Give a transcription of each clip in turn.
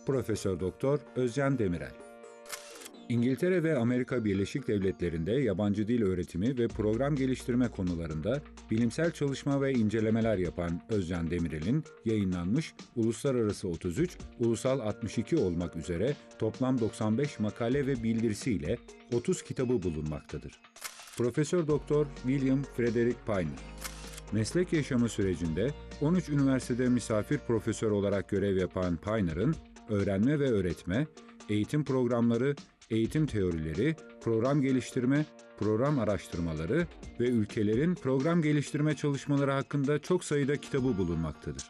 Profesör Doktor Özcan Demirel. İngiltere ve Amerika Birleşik Devletleri'nde yabancı dil öğretimi ve program geliştirme konularında bilimsel çalışma ve incelemeler yapan Özcan Demirel'in yayınlanmış uluslararası 33, ulusal 62 olmak üzere toplam 95 makale ve bildirisiyle 30 kitabı bulunmaktadır. Profesör Doktor William Frederick Piner. Meslek yaşamı sürecinde 13 üniversitede misafir profesör olarak görev yapan Piner'ın öğrenme ve öğretme, eğitim programları, eğitim teorileri, program geliştirme, program araştırmaları ve ülkelerin program geliştirme çalışmaları hakkında çok sayıda kitabı bulunmaktadır.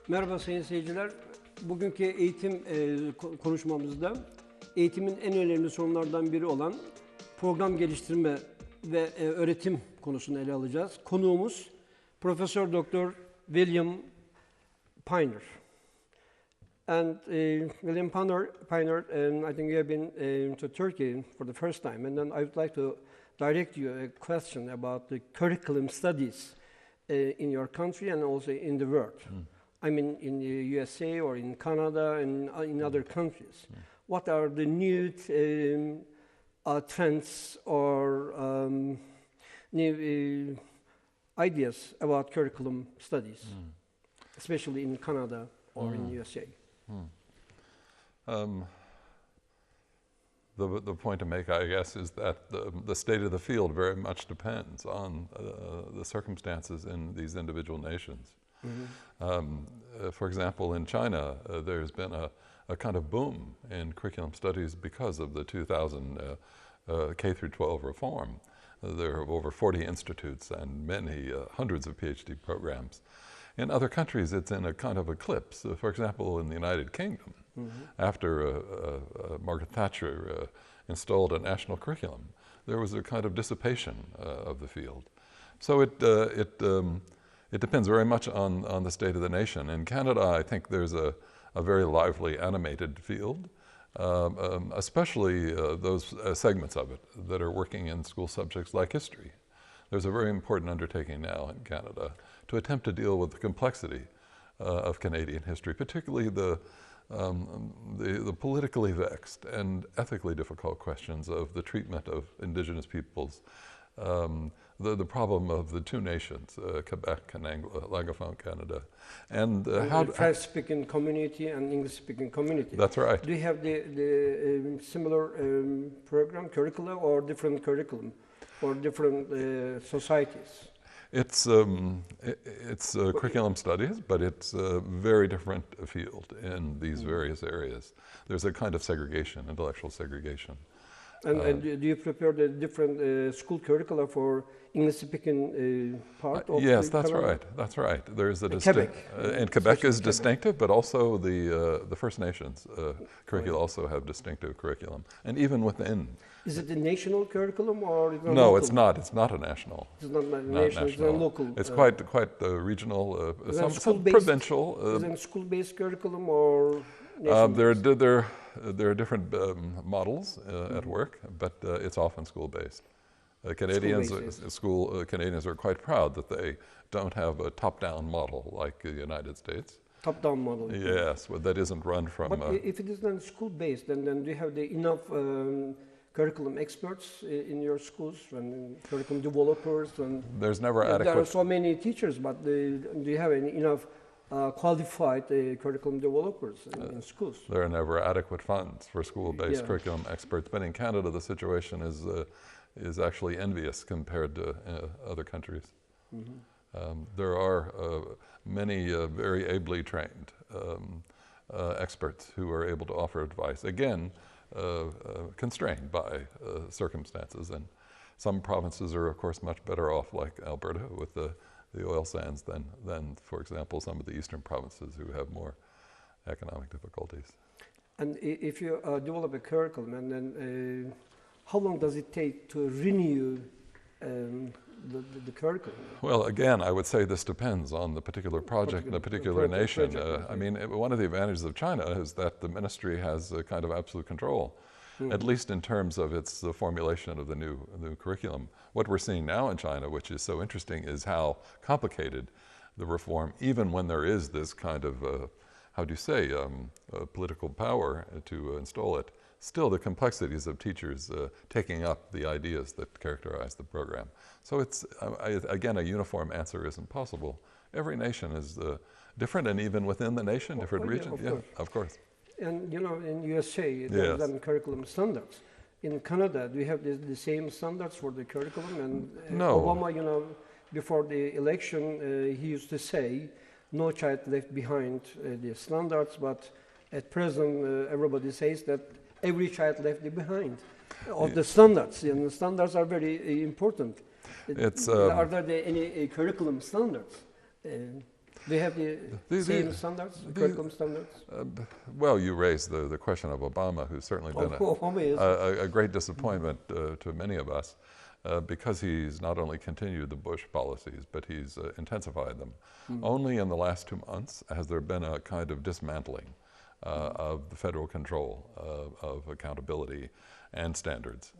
Merhaba sayın seyirciler. Bugünkü eğitim konuşmamızda eğitimin en önemli sorunlardan biri olan program geliştirme ve öğretim konusunu ele alacağız. Konuğumuz Profesör Doktor William Piner. And William Piner, I think you have been to Turkey for the first time, and then I would like to direct you a question about the curriculum studies in your country and also in the world. I mean, in the USA or in Canada and in other countries. What are the new trends or new ideas about curriculum studies, especially in Canada or in USA? The point to make, I guess, is that the state of the field very much depends on the circumstances in these individual nations. For example, in China, there's been a kind of boom in curriculum studies because of the 2000 K-12 reform. There are over 40 institutes and many hundreds of PhD programs. In other countries, it's in a kind of eclipse. For example, in the United Kingdom, after Margaret Thatcher installed a national curriculum, there was a kind of dissipation of the field. So it depends very much on the state of the nation. In Canada, I think there's a very lively animated field, especially those segments of it that are working in school subjects like history. There's a very important undertaking now in Canada to attempt to deal with the complexity of Canadian history, particularly the politically vexed and ethically difficult questions of the treatment of Indigenous peoples, the problem of the two nations, Quebec and Anglophone Canada, and how French-speaking community and English-speaking community. That's right. Do you have the similar program, curricula, or different curriculum for different societies? It's curriculum studies, but it's a very different field in these various areas. There's a kind of segregation, intellectual segregation. And do you prepare the different school curricula for English-speaking part of yes, the that's Canada? right. That's right. There is a Quebec. And Quebec is distinctive, but also the First Nations curricula also have distinctive curriculum, and even within. Is it a national curriculum or is it no? local? It's not. It's not a national. It's not national. It's a local. It's quite regional. Some provincial. Is it a school-based curriculum or? There are different models at work, but it's often school-based. Canadians are quite proud that they don't have a top-down model like the United States. Top-down model. Yes, but that isn't run from. But if it is not school-based, then do you have enough curriculum experts in your schools and curriculum developers? And there's never adequate. There are so many teachers, but do you have enough qualified curriculum developers in schools? There are never adequate funds for school-based curriculum experts, but in Canada the situation is actually envious compared to other countries. There are many very ably trained experts who are able to offer advice, again constrained by circumstances, and some provinces are of course much better off, like Alberta with the oil sands than, for example, some of the eastern provinces who have more economic difficulties. And if you develop a curriculum, and then how long does it take to renew the curriculum? Well, again, I would say this depends on the particular project and the particular nation. I mean, one of the advantages of China is that the ministry has a kind of absolute control. at least in terms of its the formulation of the new curriculum. What we're seeing now in China, which is so interesting, is how complicated the reform, even when there is this kind of, how do you say, political power to install it, still the complexities of teachers taking up the ideas that characterize the program. So it's, again, a uniform answer isn't possible. Every nation is different, and even within the nation, different regions. Yeah, of course. And you know, in USA, there's yes. curriculum standards. In Canada, do you have the same standards for the curriculum? And no. Obama, you know, before the election, he used to say, no child left behind the standards, but at present, everybody says that every child left behind of the standards, and the standards are very important. Are there any curriculum standards? Do you have the same standards, curriculum standards? Well, you raised the question of Obama, who's certainly been a great disappointment to many of us, because he's not only continued the Bush policies, but he's intensified them. Only in the last 2 months has there been a kind of dismantling of the federal control of accountability and standards.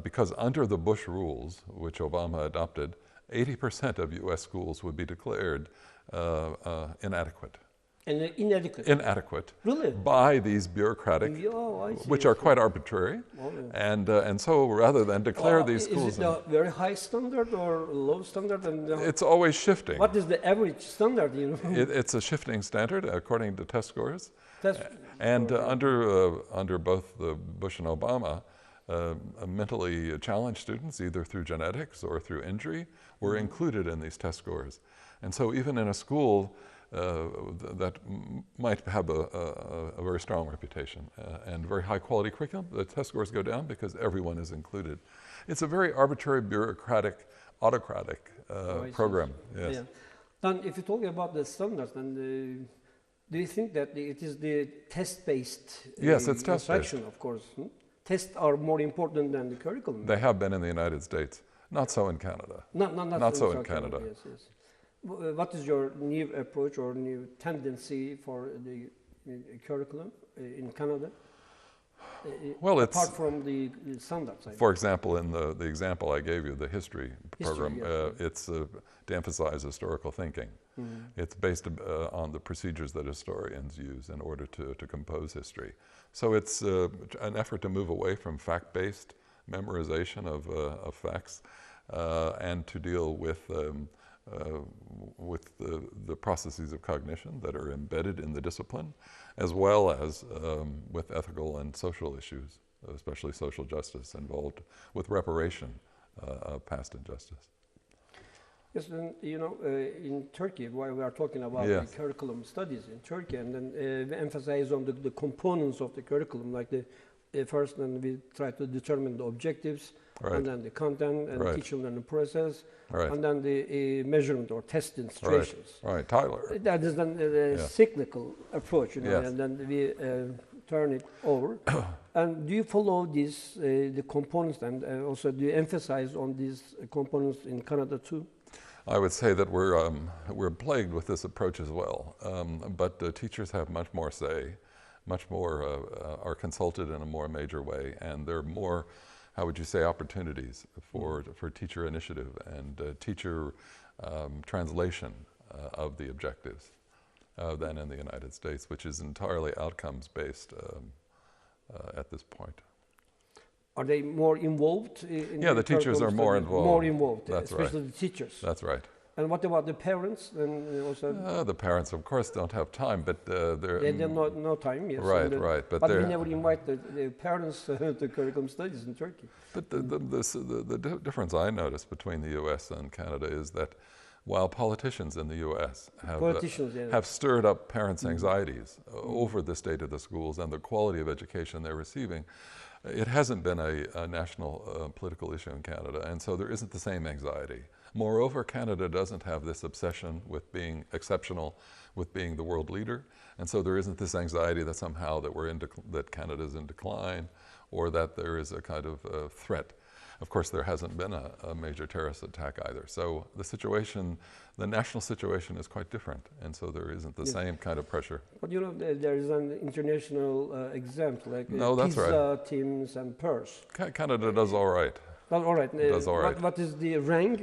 Because under the Bush rules, which Obama adopted, 80% of U.S. schools would be declared inadequate. And inadequate? Inadequate. Really? By these bureaucratic, which are quite arbitrary. And so rather than declare these schools... Is it a very high standard or low standard? And it's always shifting. What is the average standard, you know? It's a shifting standard according to test scores. Under both the Bush and Obama, mentally challenged students, either through genetics or through injury, were included in these test scores. And so even in a school that might have a very strong reputation and very high quality curriculum, the test scores go down because everyone is included. It's a very arbitrary, bureaucratic, autocratic program. Yes. Yeah. Then if you talk about the standards, then do you think that it is the test-based yes, it's test-based. Of course. Tests are more important than the curriculum. They have been in the United States. Not so in Canada. Not so in Canada. Yes, yes. What is your new approach or new tendency for the curriculum in Canada? Well, apart from the standards. For example, in the example I gave you, the history program, yes. It's to emphasize historical thinking. It's based on the procedures that historians use in order to compose history. So it's an effort to move away from fact-based memorization of facts and to deal with the processes of cognition that are embedded in the discipline, as well as with ethical and social issues, especially social justice involved with reparation of past injustice. Yes, and you know, in Turkey, while we are talking about yes. the curriculum studies in Turkey, and then we emphasize on the components of the curriculum, like first, then we try to determine the objectives, right. and then the content and right. teaching learning process, right. and then the measurement or testing situations. Right, Tyler. That is then the cyclical approach, you know, yes. and then we turn it over. And do you follow these the components, and also do you emphasize on these components in Canada too? I would say that we're plagued with this approach as well, but teachers have much more say, much more are consulted in a more major way, and there are more, how would you say, opportunities for teacher initiative and teacher translation of the objectives than in the United States, which is entirely outcomes based at this point. Are they more involved? Yeah, the teachers are more involved. More involved, That's especially right. the teachers. That's right. And what about the parents? And also the parents, of course, don't have time, but they have no time. Yes. Right, right. But we never invite the parents to curriculum studies in Turkey. But the difference I notice between the U.S. and Canada is that while politicians in the U.S. have stirred up parents' anxieties over the state of the schools and the quality of education they're receiving, it hasn't been a national political issue in Canada, and so there isn't the same anxiety. Moreover, Canada doesn't have this obsession with being exceptional, with being the world leader, and so there isn't this anxiety that somehow that Canada's in decline, or that there is a kind of threat. Of course, there hasn't been a major terrorist attack either. So the situation, the national situation is quite different. And so there isn't the same kind of pressure. But you know, there is an international example, like No, that's pizza teams and PERS. Canada does all right. Well, all right. Does all right. What is the rank?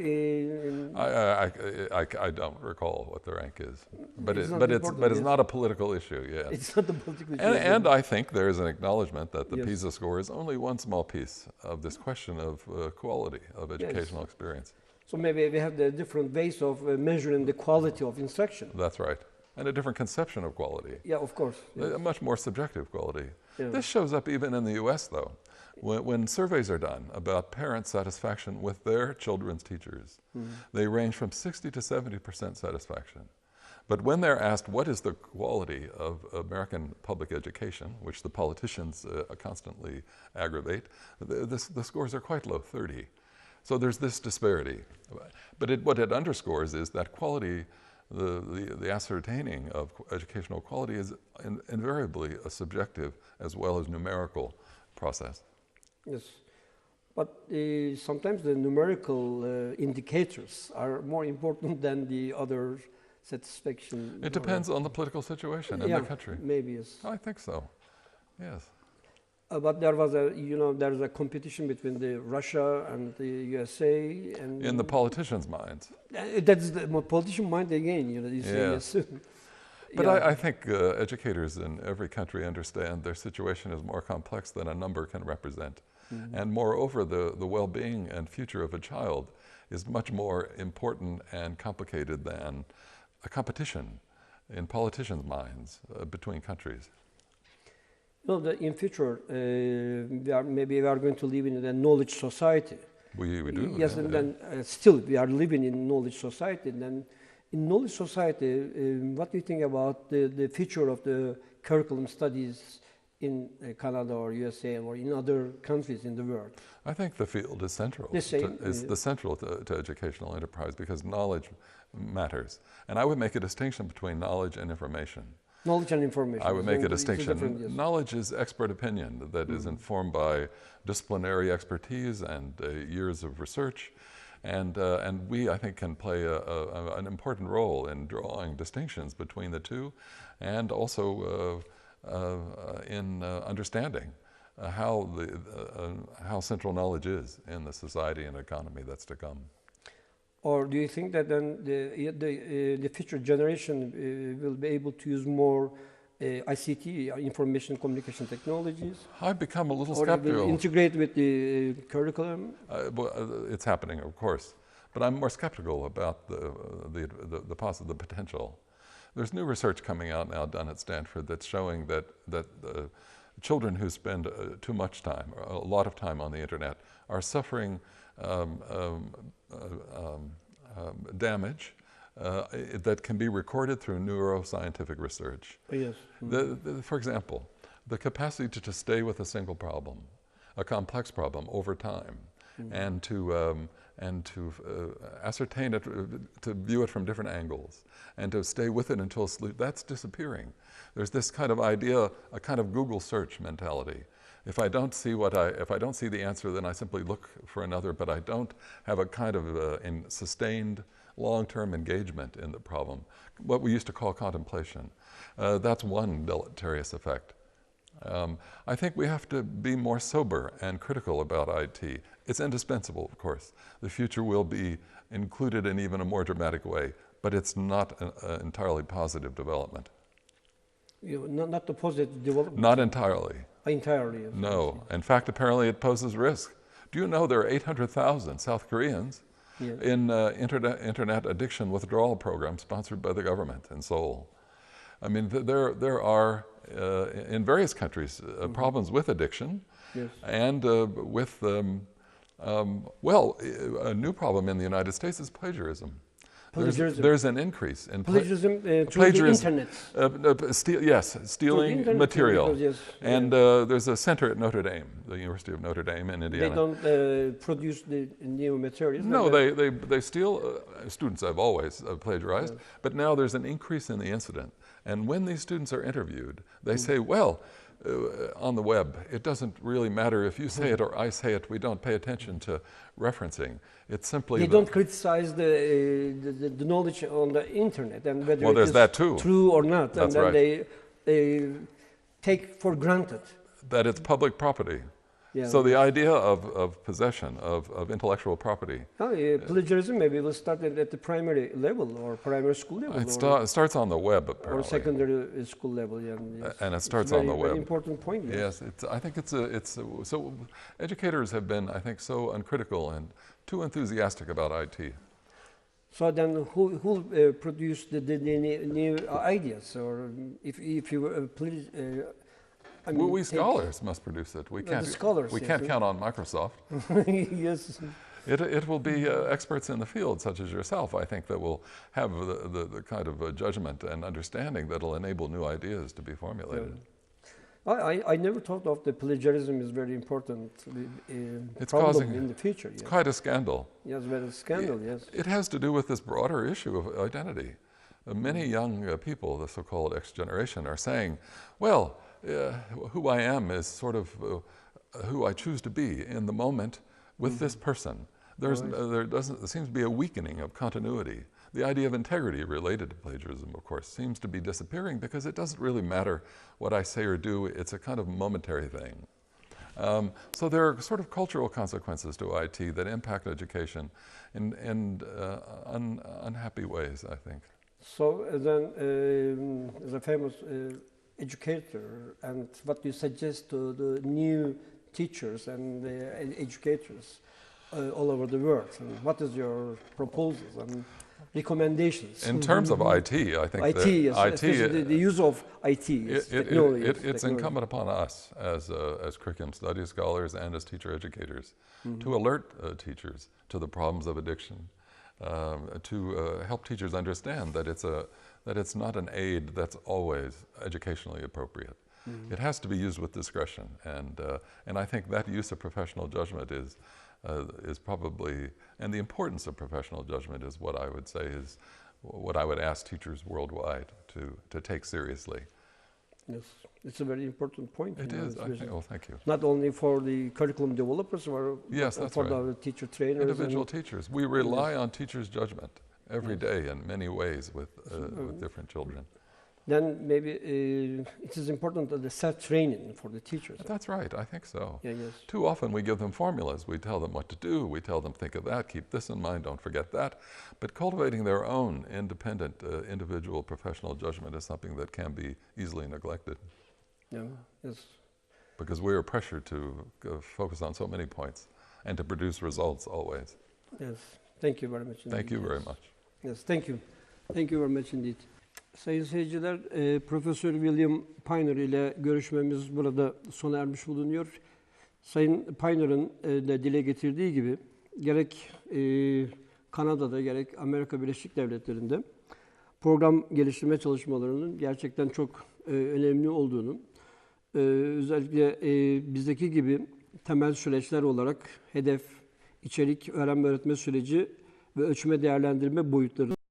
I don't recall what the rank is, but it's not a political issue. Yeah, it's not a political issue. And I think there is an acknowledgement that the PISA score is only one small piece of this question of quality of educational experience. So maybe we have the different ways of measuring the quality of instruction. That's right, and a different conception of quality. Yeah, of course. Yes. A much more subjective quality. Yeah. This shows up even in the U.S. though. When surveys are done about parent satisfaction with their children's teachers, they range from 60 to 70% satisfaction. But when they're asked what is the quality of American public education, which the politicians constantly aggravate, the scores are quite low, 30. So there's this disparity. But what it underscores is that quality, the ascertaining of educational quality is invariably a subjective as well as numerical process. Yes, but sometimes the numerical indicators are more important than the other satisfaction. It depends on the political situation in the country. Maybe, yes. I think so, yes. But there was there's a competition between Russia and the USA. And in the politicians' minds. That's the politician mind again, you say yes. But I think educators in every country understand their situation is more complex than a number can represent. And moreover, the well-being and future of a child is much more important and complicated than a competition in politicians' minds between countries. No, in future, maybe we are going to live in a knowledge society. We do. Yes, and then still we are living in knowledge society. And then in knowledge society, what do you think about the future of the curriculum studies in Canada or USA or in other countries in the world? I think the field is central. To educational enterprise because knowledge matters. And I would make a distinction between knowledge and information. Knowledge and information. I would make a distinction. Knowledge is expert opinion that is informed by disciplinary expertise and years of research. And we, I think, can play an important role in drawing distinctions between the two and also in understanding how central knowledge is in the society and economy that's to come. Or do you think that then the future generation will be able to use more ICT, information communication technologies? I've become a little skeptical. Or will integrate with the curriculum? It's happening, of course, but I'm more skeptical about the potential. There's new research coming out now done at Stanford that's showing that children who spend too much time, or a lot of time on the internet, are suffering damage that can be recorded through neuroscientific research. Yes. For example, the capacity to stay with a single problem, a complex problem over time, and to ascertain it, to view it from different angles, and to stay with it until sleep, that's disappearing. There's this kind of idea, a kind of Google search mentality. If I don't see the answer, then I simply look for another, but I don't have a kind of sustained long-term engagement in the problem, what we used to call contemplation. That's one deleterious effect. I think we have to be more sober and critical about IT. It's indispensable, of course. The future will be included in even a more dramatic way, but it's not an entirely positive development. Not the positive development? Not entirely. Entirely? Yes. No. In fact, apparently it poses risk. Do you know there are 800,000 South Koreans in internet addiction withdrawal programs sponsored by the government in Seoul? I mean, there are, in various countries, problems with addiction, and with, a new problem in the United States is plagiarism. There's an increase in plagiarism through the internet. Stealing material. And there's a center at Notre Dame, the University of Notre Dame in Indiana. They don't produce the new materials? No, they steal. Students have always plagiarized, but now there's an increase in the incident. And when these students are interviewed, they say, well, on the web. It doesn't really matter if you say it or I say it. We don't pay attention to referencing. It's simply they don't criticize the knowledge on the internet and whether well, it is that too. true or not. That's and then right. they take for granted that it's public property. Yeah. So the idea of possession, of intellectual property. Plagiarism maybe will start at the primary level or primary school level. It starts on the web, apparently. Or secondary school level, yeah. Yes. And it starts on the web. Very important point. Yes, I think so educators have been, I think, so uncritical and too enthusiastic about IT. So then who produced the new ideas? Or if you please... we scholars must produce it. We can't count on Microsoft. Yes. It will be experts in the field, such as yourself, I think, that will have the kind of judgment and understanding that will enable new ideas to be formulated. Yeah. I never thought of the plagiarism is very important It's problem causing, in the future. It's yes. quite a scandal. Yes, very scandal, yes. It has to do with this broader issue of identity. Many young people, the so-called X generation, are saying, well, who I am is sort of who I choose to be in the moment with this person. There seems to be a weakening of continuity. The idea of integrity related to plagiarism, of course, seems to be disappearing because it doesn't really matter what I say or do. It's a kind of momentary thing. So there are sort of cultural consequences to IT that impact education in unhappy ways, I think. So then, as a famous educator, and what do you suggest to the new teachers and educators all over the world? And what is your proposals and recommendations? In terms of IT, I think the use of IT is technology. It's incumbent upon us as curriculum studies scholars and as teacher educators to alert teachers to the problems of addiction, to help teachers understand that it's not an aid that's always educationally appropriate. It has to be used with discretion, and I think that use of professional judgment is probably, and the importance of professional judgment is what I would say is what I would ask teachers worldwide to take seriously. Yes, it's a very important point. It is. Well, thank you. Not only for the curriculum developers, or yes, that's for right. the teacher trainers. Individual teachers. We rely on teachers' judgment every day in many ways with different children. Then maybe it is important that the self-training for the teachers. That's right, I think so. Yeah, yes. Too often we give them formulas. We tell them what to do. We tell them, think of that, keep this in mind, don't forget that. But cultivating their own independent, individual professional judgment is something that can be easily neglected. Yeah, yes. Because we are pressured to focus on so many points and to produce results always. Yes, thank you very much indeed. Thank you very much. Yes, thank you. Thank you very much indeed. Sayın seyirciler, Profesör William Piner ile görüşmemiz burada sona ermiş bulunuyor. Sayın Piner'ın de dile getirdiği gibi gerek Kanada'da gerek Amerika Birleşik Devletleri'nde program geliştirme çalışmalarının gerçekten çok önemli olduğunu, özellikle bizdeki gibi temel süreçler olarak hedef, içerik, öğrenme öğretme süreci ve ölçme değerlendirme boyutları